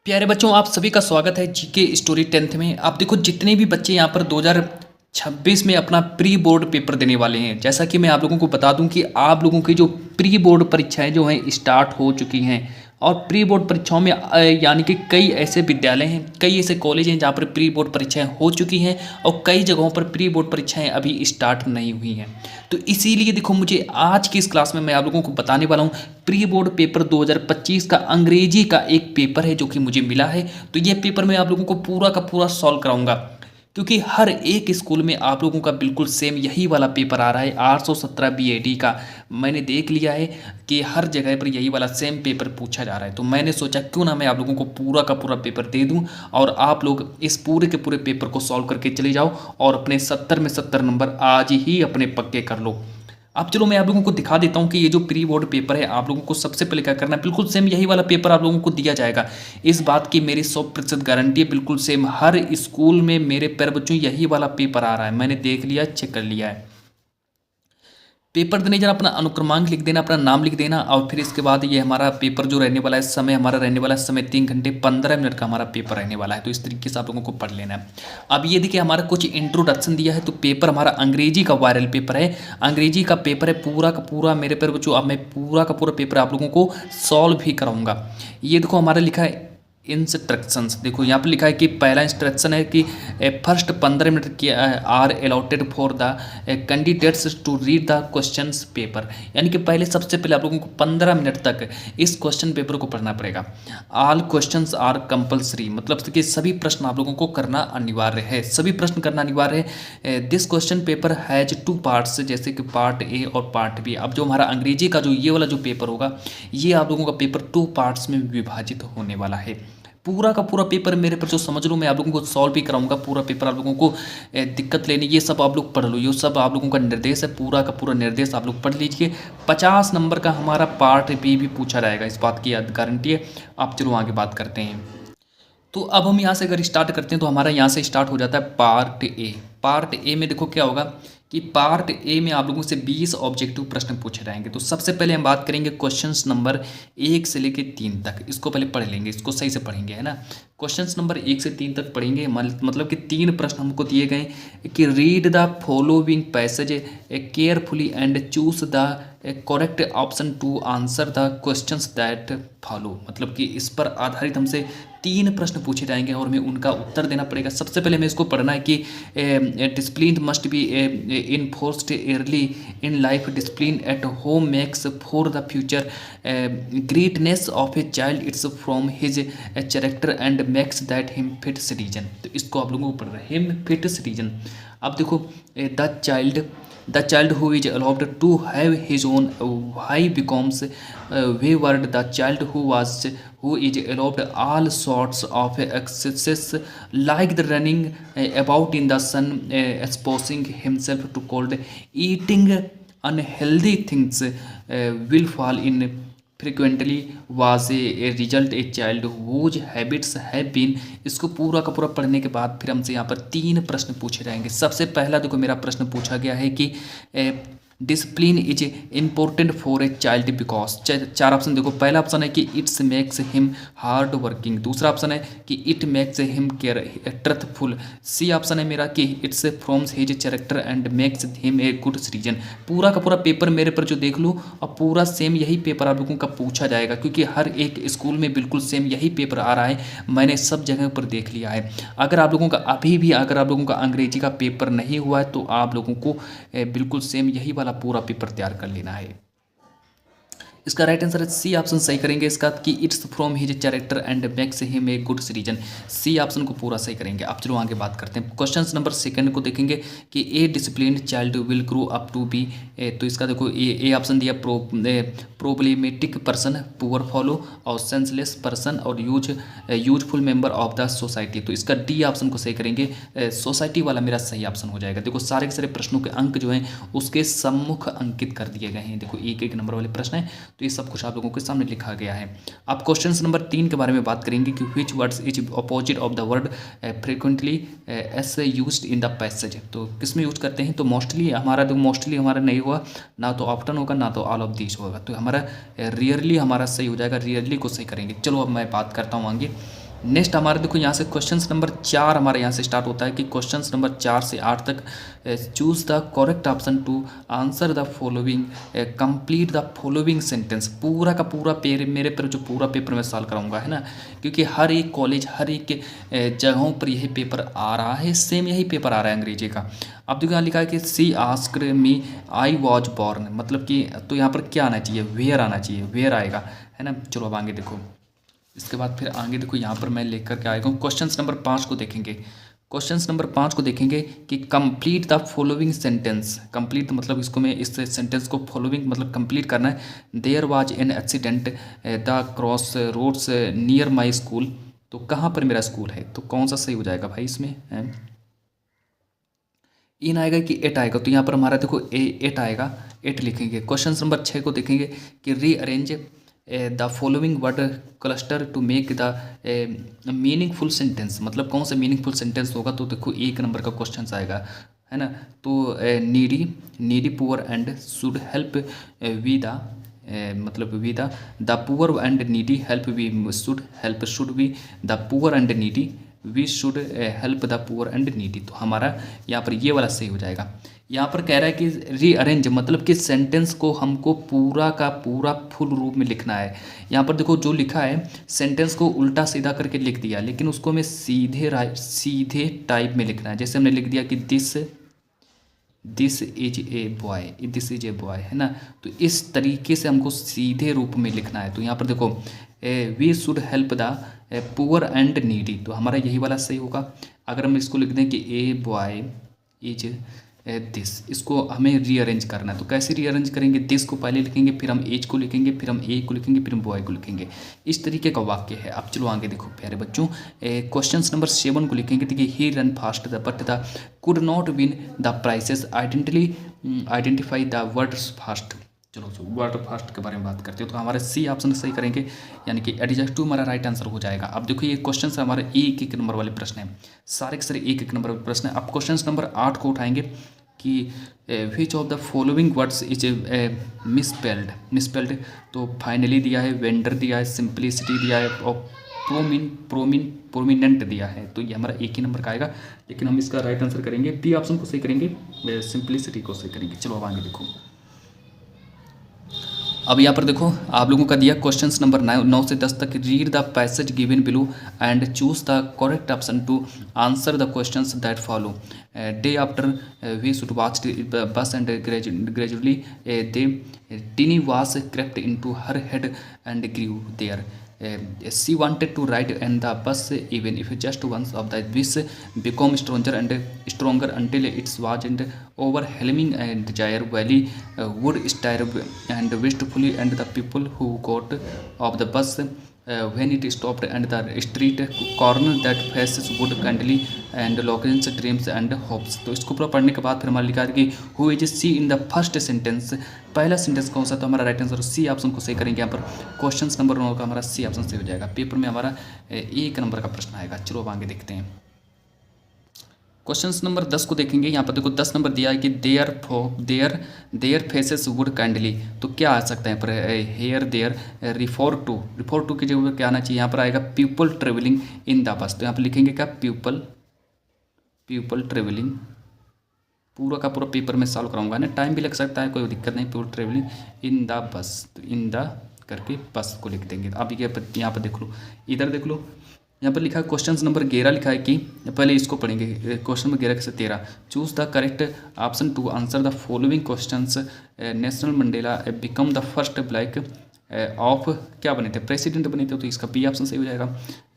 प्यारे बच्चों, आप सभी का स्वागत है जीके स्टोरी 10th में। आप देखो, जितने भी बच्चे यहाँ पर 2026 में अपना प्री बोर्ड पेपर देने वाले हैं, जैसा कि मैं आप लोगों को बता दूं कि आप लोगों की जो प्री बोर्ड परीक्षाएं जो हैं स्टार्ट हो चुकी हैं। और प्री बोर्ड परीक्षाओं में यानी कि कई ऐसे विद्यालय हैं, कई ऐसे कॉलेज हैं जहाँ पर प्री बोर्ड परीक्षाएं हो चुकी हैं और कई जगहों पर प्री बोर्ड परीक्षाएं अभी स्टार्ट नहीं हुई हैं। तो इसीलिए देखो, मुझे आज की इस क्लास में मैं आप लोगों को बताने वाला हूँ प्री बोर्ड पेपर 2025 का अंग्रेजी का एक पेपर है जो कि मुझे मिला है। तो ये पेपर मैं आप लोगों को पूरा का पूरा सॉल्व कराऊंगा, क्योंकि हर एक स्कूल में आप लोगों का बिल्कुल सेम यही वाला पेपर आ रहा है 817 BAT का। मैंने देख लिया है कि हर जगह पर यही वाला सेम पेपर पूछा जा रहा है, तो मैंने सोचा क्यों ना मैं आप लोगों को पूरा का पूरा पेपर दे दूं और आप लोग इस पूरे के पूरे पेपर को सॉल्व करके चले जाओ और अपने 70 में 70 नंबर आज ही अपने पक्के कर लो। अब चलो मैं आप लोगों को दिखा देता हूँ कि ये जो प्री बोर्ड पेपर है, आप लोगों को सबसे पहले क्या करना है, बिल्कुल सेम यही वाला पेपर आप लोगों को दिया जाएगा। इस बात की मेरी 100% गारंटी है, बिल्कुल सेम हर स्कूल में मेरे प्यारे बच्चों यही वाला पेपर आ रहा है। मैंने देख लिया, चेक कर लिया है। पेपर देने जाना, अपना अनुक्रमांक लिख देना, अपना नाम लिख देना और फिर इसके बाद ये हमारा पेपर जो रहने वाला है, समय हमारा रहने वाला है, समय 3 घंटे 15 मिनट का हमारा पेपर रहने वाला है। तो इस तरीके से आप लोगों को पढ़ लेना है। अब ये देखिए, हमारा कुछ इंट्रोडक्शन दिया है। तो पेपर हमारा अंग्रेजी का वायरल पेपर है, अंग्रेजी का पेपर है पूरा का पूरा मेरे पर बच्चों। अब मैं पूरा का पूरा पेपर आप लोगों को सॉल्व भी कराऊंगा। ये देखो, हमारा लिखा है इंस्ट्रक्शंस। देखो यहाँ पर लिखा है कि पहला इंस्ट्रक्शन है कि फर्स्ट 15 मिनट की are allotted for the candidates to read the questions paper. यानी कि पहले सबसे पहले आप लोगों को 15 मिनट तक इस क्वेश्चन पेपर को पढ़ना पड़ेगा। ऑल क्वेश्चंस आर कंपलसरी, मतलब कि सभी प्रश्न आप लोगों को करना अनिवार्य है, सभी प्रश्न करना अनिवार्य है। This question paper has 2 parts, जैसे कि पार्ट ए और पार्ट बी। अब जो हमारा अंग्रेजी का जो ये वाला जो पेपर होगा, ये आप लोगों का पेपर 2 पार्ट्स में विभाजित होने वाला है। पूरा का पूरा पेपर मेरे पर जो समझ लो, मैं आप लोगों को सॉल्व भी कराऊंगा। पूरा पेपर आप लोगों को दिक्कत लेनी, ये सब आप लोग पढ़ लो, ये सब आप लोगों का निर्देश है। पूरा का पूरा निर्देश आप लोग पढ़ लीजिए। 50 नंबर का हमारा पार्ट बी भी पूछा जाएगा, इस बात की गारंटी है। आप चलो आगे बात करते हैं। तो अब हम यहाँ से अगर स्टार्ट करते हैं तो हमारा यहाँ से स्टार्ट हो जाता है पार्ट ए। पार्ट ए में देखो क्या होगा कि पार्ट ए में आप लोगों से 20 ऑब्जेक्टिव प्रश्न पूछे जाएंगे। तो सबसे पहले हम बात करेंगे क्वेश्चंस नंबर 1 से लेकर 3 तक। इसको पहले पढ़ लेंगे, इसको सही से पढ़ेंगे, है ना। क्वेश्चंस नंबर 1 से 3 तक पढ़ेंगे। मतलब कि 3 प्रश्न हमको दिए गए कि read the following passage carefully and choose the correct option to answer the questions that follow. मतलब कि इस पर आधारित हमसे 3 प्रश्न पूछे जाएंगे और हमें उनका उत्तर देना पड़ेगा। सबसे पहले हमें इसको पढ़ना है कि discipline must be enforced early in life. Discipline at home makes for the future greatness of a child. It's from his character and makes that him fit citizen. तो इसको आप लोगों को पढ़ रहे हैं, him fit citizen। अब देखो, the child who is allowed to have his own why becomes wayward. The child who is allowed all sorts of excesses like the running about in the sun, exposing himself to cold, eating unhealthy things, will fall in frequently was a result a child whose habits have been। इसको पूरा का पूरा पढ़ने के बाद फिर हमसे यहाँ पर 3 प्रश्न पूछे जाएंगे। सबसे पहला देखो, मेरा प्रश्न पूछा गया है कि discipline is important for a child because. 4 option देखो। पहला ऑप्शन है कि it's makes him hard working. दूसरा ऑप्शन है कि it makes him care truthful. C option है मेरा कि it's forms his character and makes him a good citizen. पूरा का पूरा पेपर मेरे पर जो देख लो, और पूरा सेम यही पेपर आप लोगों का पूछा जाएगा, क्योंकि हर एक स्कूल में बिल्कुल सेम यही पेपर आ रहा है। मैंने सब जगह पर देख लिया है। अगर आप लोगों का अभी भी अगर आप लोगों का अंग्रेजी का पेपर नहीं हुआ है तो आप लोगों को बिल्कुल सेम यही वाला पूरा पेपर तैयार कर लेना है। इसका राइट आंसर है सी ऑप्शन सही करेंगे इसका, कि it's from his character and makes him a good citizen. C option को पूरा सही करेंगे। अब चलो आगे बात करते हैं। क्वेश्चन नंबर 2 को देखेंगे कि a disciplined child will grow up to be. तो इसका देखो, ए ऑप्शन दिया प्रॉब्लमेटिक पर्सन, पुअर फॉलो और सेंसलेस पर्सन और useful member of the society. तो इसका डी ऑप्शन को सही करेंगे, सोसाइटी वाला मेरा सही ऑप्शन हो जाएगा। देखो, सारे के सारे प्रश्नों के अंक जो हैं उसके सम्मुख अंकित कर दिए गए हैं। देखो, 1-1 नंबर वाले प्रश्न हैं, तो ये सब कुछ आप लोगों के सामने लिखा गया है। अब क्वेश्चन नंबर 3 के बारे में बात करेंगे कि which words is opposite of the word frequently S used in the passage. तो किस में यूज करते हैं? तो मोस्टली हमारा नहीं हुआ, ना तो ऑफ्टन होगा, ना तो ऑल ऑफ दिस होगा। तो हमारा रियरली हमारा सही हो जाएगा, रियरली को सही करेंगे। चलो अब मैं बात करता हूँ आगे। नेक्स्ट हमारे देखो यहाँ से क्वेश्चन नंबर 4 हमारे यहाँ से स्टार्ट होता है कि क्वेश्चन नंबर 4 से 8 तक choose the correct option to answer the following, complete the following sentence. पूरा का पूरा मेरे पर जो पूरा पेपर मैं सॉल्व कराऊंगा, है ना, क्योंकि हर एक कॉलेज हर एक जगहों पर यही पेपर आ रहा है, सेम यही पेपर आ रहा है अंग्रेजी का। अब देखो यहाँ लिखा है कि she asked me I was born, मतलब कि तो यहाँ पर क्या आना चाहिए, वेयर आना चाहिए, वेयर आएगा, है ना। चलो अब आगे देखो, इसके बाद फिर आगे देखो यहाँ पर मैं लेकर के आएगा हूँ क्वेश्चन नंबर 5 को देखेंगे। क्वेश्चन नंबर 5 को देखेंगे कि complete the following sentence. Complete मतलब इसको मैं इस सेंटेंस को फॉलोइंग मतलब कंप्लीट करना है। There was an accident the cross roads near my school, तो कहाँ पर मेरा स्कूल है, तो कौन सा सही हो जाएगा भाई इसमें, इन आएगा कि एट आएगा, तो यहाँ पर हमारा देखो एट आएगा, एट लिखेंगे। क्वेश्चन नंबर 6 को देखेंगे कि rearrange the following word cluster to make the meaningful sentence, मतलब कौन सा मीनिंगफुल सेंटेंस होगा, तो देखो 1 नंबर का क्वेश्चन आएगा, है ना। तो needy poor and should help we the, मतलब we the poor and needy help we should we the poor and needy we should help the poor and needy, तो हमारा यहाँ पर ये वाला सही हो जाएगा। यहाँ पर कह रहा है कि रीअरेंज मतलब कि सेंटेंस को हमको पूरा का पूरा फुल रूप में लिखना है। यहाँ पर देखो जो लिखा है सेंटेंस को उल्टा सीधा करके लिख दिया, लेकिन उसको हमें सीधे टाइप में लिखना है। जैसे हमने लिख दिया कि this is a boy, this is a boy, है ना, तो इस तरीके से हमको सीधे रूप में लिखना है। तो यहाँ पर देखो we should help the poor and needy, तो हमारा यही वाला सही होगा। अगर हम इसको लिख दें कि ए बॉय इज दिस, इसको हमें रीअरेंज करना है, तो कैसे रीअरेंज करेंगे, दिस को पहले लिखेंगे, फिर हम एज को लिखेंगे, फिर हम ए को लिखेंगे, फिर हम बॉय को लिखेंगे, इस तरीके का वाक्य है। अब चलो आगे देखो प्यारे बच्चों, क्वेश्चन नंबर 7 को लिखेंगे। देखिए he run fast but the could not win the prizes, identify the words fast. चलो वर्ड फास्ट के बारे में बात करते हो, तो हमारे सी ऑप्शन सही करेंगे, यानी कि एडजेक्टिव हमारा राइट आंसर हो जाएगा। अब देखो ये क्वेश्चन से हमारे एक नंबर वाले प्रश्न है, सारे के सारे एक नंबर वाले प्रश्न है। अब क्वेश्चन नंबर 8 को उठाएंगे कि which of the following words is misspelled, तो फाइनली दिया है, वेंडर दिया है, सिंप्लिसिटी दिया है और प्रोमिनेंट दिया है, तो ये हमारा एक ही नंबर का आएगा। लेकिन हम इसका राइट आंसर करेंगे, बी ऑप्शन को सही करेंगे, सिंप्लिसिटी को सही करेंगे। चलो अब आगे देखो, अब यहाँ पर देखो आप लोगों का दिया क्वेश्चन नंबर 9 से 10 तक, read the passage given below and choose the correct option to answer the questions that follow. Day after we should watch buds and gradually the tiny was crept into her head and grew there. She wanted to ride in the bus even if just once of the wish become stronger until it wasn't overwhelming and desire valley would stare and wistfully and the people who got off the bus when it stopped and the street corner that faces wood kindly and locals dreams and hopes। तो इसको पूरा पढ़ने के बाद फिर हमारा लिखा है कि who is she in the first sentence, पहला सेंटेंस कौन सा, तो हमारा राइट आंसर सी ऑप्शन को सही करेंगे। यहाँ पर क्वेश्चन नंबर 9 का हमारा सी ऑप्शन सही हो जाएगा। पेपर में हमारा 1 नंबर का प्रश्न आएगा। चलो अब आगे देखते हैं, क्वेश्चन नंबर 10 को देखेंगे। यहाँ पर देखो 10 नंबर दिया है कि देयर फेसेस वुड काइंडली, तो क्या आ सकता है यहाँ पर, हेयर देयर रिफॉर टू की जगह क्या आना चाहिए, यहाँ पर आएगा people travelling in the bus, तो यहाँ पर लिखेंगे क्या पीपल ट्रेवलिंग। पूरा का पूरा पेपर में सॉल्व कराऊंगा ना, टाइम भी लग सकता है, कोई दिक्कत नहीं। People travelling in the bus, तो इन द करके बस को लिख देंगे। अब यहाँ पर देख लो, इधर देख लो, यहाँ पर लिखा है क्वेश्चन नंबर 11 लिखा है कि पहले इसको पढ़ेंगे। क्वेश्चन नंबर 11 से 13, choose the correct option to answer the following questions. Nelson Mandela become the first black of क्या बने थे, प्रेसिडेंट बने थे, तो इसका बी ऑप्शन सही हो जाएगा।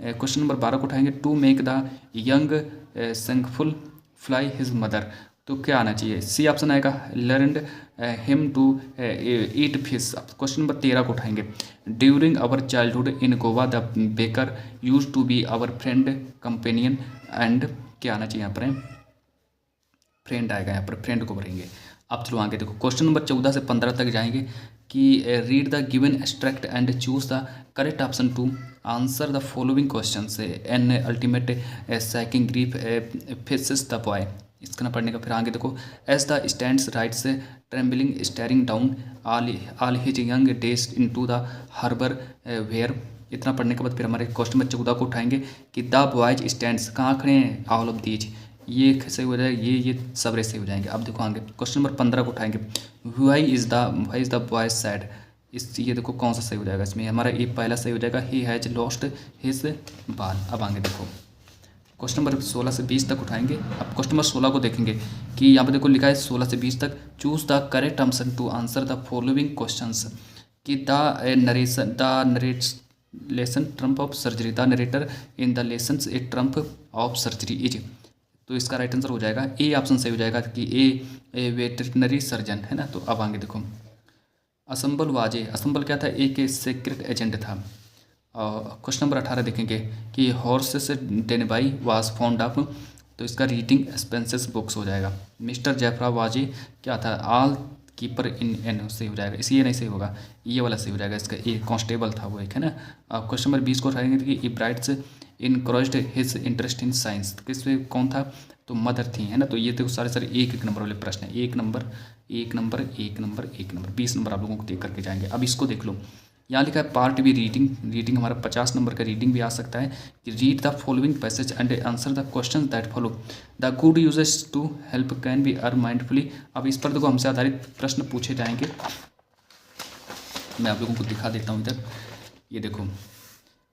क्वेश्चन नंबर 12 को उठाएंगे, to make the young seagull fly his mother, तो क्या आना चाहिए, सी ऑप्शन आएगा, learned him to eat fish. Question number 13 को उठाएंगे, during our childhood in Goa the baker use to be our friend companion and, क्या आना चाहिए यहाँ पर, फ्रेंड आएगा, यहाँ पर फ्रेंड को भरेंगे। अब चलो आगे देखो, क्वेश्चन नंबर 14 से 15 तक जाएंगे कि read the given extract and choose the correct option to answer the following questions. An ultimate sacking grief faces the boy, इसका ना पढ़ने का। फिर आगे देखो, as the stands rights trembling staring down all his young days into the harbour where इतना पढ़ने के बाद फिर हमारे क्वेश्चन नंबर 14 को उठाएंगे कि द बॉयज स्टैंड्स, कहाँ खड़े हैं, ऑल ऑफ दीज, ये सही हो जाएगा, ये सब सही हो जाएंगे। अब देखो आगे क्वेश्चन नंबर 15 को उठाएंगे, why is the boys sad, ये देखो कौन सा सही हो जाएगा इसमें, हमारा ये पहला सही हो जाएगा, ही हैज लॉस्ट हिज बाल। अब आगे देखो क्वेश्चन नंबर 16 से 20 तक उठाएंगे। अब क्वेश्चन नंबर 16 को देखेंगे कि यहाँ पे देखो लिखा है 16 से 20 तक, choose the correct answer to answer the following questions, कि lesson triumph of surgery, the narrator in the lesson a triumph of surgery is, तो इसका राइट आंसर हो जाएगा ए ऑप्शन सही हो जाएगा कि ए वेटरनरी सर्जन है ना। तो अब आगे देखो असम्बल वाजे, असम्बल क्या था, एक सीक्रेट एजेंट था। क्वेश्चन नंबर 18 देखेंगे कि हॉर्सेस डेनबाई वाज फाउंड ऑफ, तो इसका रीडिंग एक्सपेंसेस बुक्स हो जाएगा। मिस्टर जयफ्रा वाजी क्या था, ऑल कीपर इन एन सही हो जाएगा, इसी ये नहीं सही होगा, ये वाला सही हो जाएगा, इसका ये कांस्टेबल था वो एक है ना। अब क्वेश्चन नंबर 20 को उठाएंगे कि इब्राइट्स इनक्रोच्ड हिज इंटरेस्ट इन साइंस, किसमें कौन था, तो मदर थी है ना। तो ये तो सारे एक नंबर वाले प्रश्न है, एक नंबर 20 नंबर आप लोगों को देख करके जाएंगे। अब इसको देख लो, यहाँ लिखा है पार्ट बी रीडिंग हमारा 50 नंबर का रीडिंग भी आ सकता है कि read the following passage and answer the question that follow, the good users to help can be earn mindfully. अब इस पर देखो हमसे आधारित प्रश्न पूछे जाएंगे, मैं आप लोगों को दिखा देता हूँ इधर, ये देखो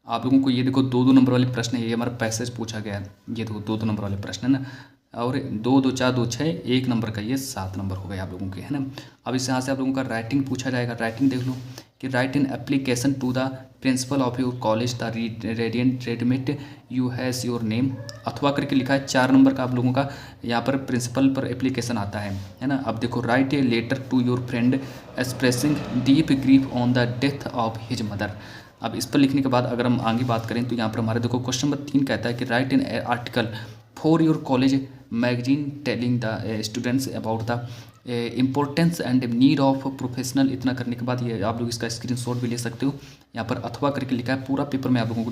आप लोगों को, ये देखो 2-2 नंबर वाले प्रश्न है, ये हमारा पैसेज पूछा गया है, ये देखो 2-2 नंबर वाले प्रश्न है ना, और 2 2 4 2 6 1 नंबर का, ये 7 नंबर हो गए आप लोगों के है ना। अब इस यहाँ से आप लोगों का राइटिंग पूछा जाएगा, राइटिंग देख लो कि write in application to the principal of your college the radiant रेडमेट यू हैज़ योर नेम, अथवा करके लिखा है 4 नंबर का आप लोगों का यहाँ पर प्रिंसिपल पर एप्लीकेशन आता है ना। अब देखो write a letter to your friend expressing deep grief on the death of his mother. अब इस पर लिखने के बाद अगर हम आगे बात करें तो यहाँ पर हमारे देखो क्वेश्चन नंबर 3 कहता है कि write in article for your college magazine telling the students about the importance and need of professional. इतना करने के बाद ये आप लोग इसका स्क्रीनशॉट भी ले सकते हो, यहाँ पर अथवा करके लिखा है, पूरा पेपर मैं आप लोगों को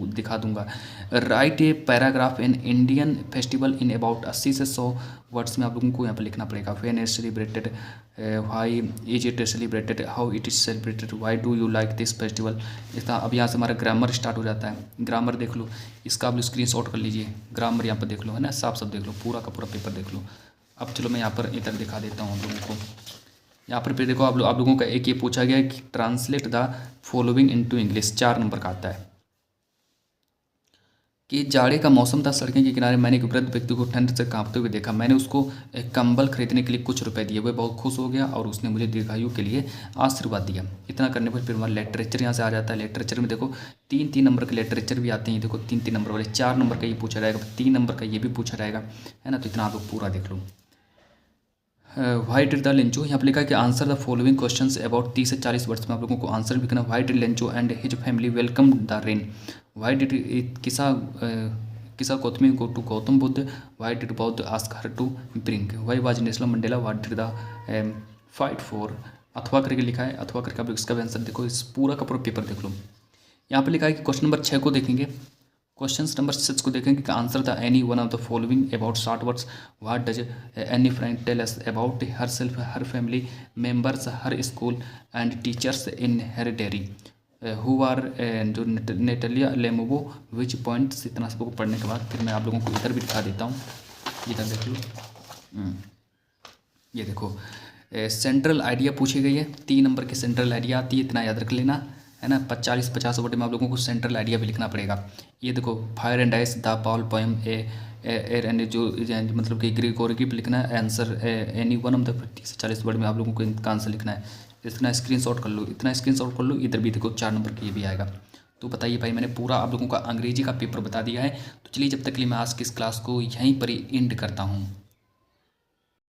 दिखा दूंगा। Right a paragraph in Indian festival in about 80 से 100 वर्ड्स में आप लोगों को यहाँ पर लिखना पड़ेगा। When is celebrated, why is it celebrated, how it is celebrated, why do you like this festival. इसका अब यहाँ से हमारा ग्रामर स्टार्ट हो जाता है, ग्रामर देख लो, इसका आप लोग स्क्रीनशॉट कर लीजिए, ग्रामर यहाँ पर देख लो है ना, साफ साफ देख लो, पूरा का पूरा पेपर देख लो। अब चलो मैं यहाँ पर इधर दिखा देता हूँ आप लोगों को, यहाँ पर फिर देखो आप लोगों का एक ये पूछा गया है कि translate the following into English, 4 number का आता है कि जाड़े का मौसम था, सड़कें के किनारे मैंने एक वृद्ध व्यक्ति को ठंड से कांपते हुए देखा, मैंने उसको एक कंबल खरीदने के लिए कुछ रुपए दिए, वह बहुत खुश हो गया और उसने मुझे दीर्घायु के लिए आशीर्वाद दिया। इतना करने पर फिर हमारा लिटरेचर यहाँ से आ जाता है। लिटरेचर में देखो 3-3 नंबर के लिटरेचर भी आते हैं, देखो 3-3 नंबर वाले, 4 नंबर का ये पूछा जाएगा, 3 नंबर का ये भी पूछा जाएगा है ना। तो इतना आप लोग पूरा देख लो। व्हाई डिड द लेंचो, यहाँ पर लिखा है कि answer the following questions about 30 से 40 वर्ड्स में आप लोगों को आंसर भी करना। Why did Lencho and his family welcome the rain, why did Kisa Gautami go to Gautam Buddha, why did Buddha ask her to bring, why was Nelson Mandela what did the fight for, अथवा करके लिखा है, अथवा करके आप इसका भी आंसर देखो, इस पूरा का पूरा पेपर देख लो। यहाँ पर लिखा है कि क्वेश्चन नंबर 6 को देखेंगे, क्वेश्चन नंबर 6 को देखेंगे कि answer the any one of the following about short words, what does any friend tell us about herself, her family members, her school and teachers in her dairy, who are Jo Natalia लेमोवो which points. इतना सबको पढ़ने के बाद फिर मैं आप लोगों को इधर भी दिखा देता हूँ, इधर देख लो, ये देखो सेंट्रल आइडिया पूछी गई है, 3 नंबर की सेंट्रल आइडिया आती है, इतना याद रख लेना है ना। 40-50 वर्ड में आप लोगों को सेंट्रल आइडिया भी लिखना पड़ेगा। ये देखो fire and ice the Paul poem air and जो मतलब कि ग्रीकोरी पे लिखना है answer, any one of the 30 से 40 वर्ड में आप लोगों को इनका आंसर लिखना है। इतना स्क्रीनशॉट कर लो, इतना स्क्रीनशॉट कर लो, इधर भी देखो 4 नंबर का ये भी आएगा। तो बताइए भाई, मैंने पूरा आप लोगों का अंग्रेजी का पेपर बता दिया है। तो चलिए जब तक के लिए मैं आज की इस क्लास को यहीं पर ही एंड करता हूँ।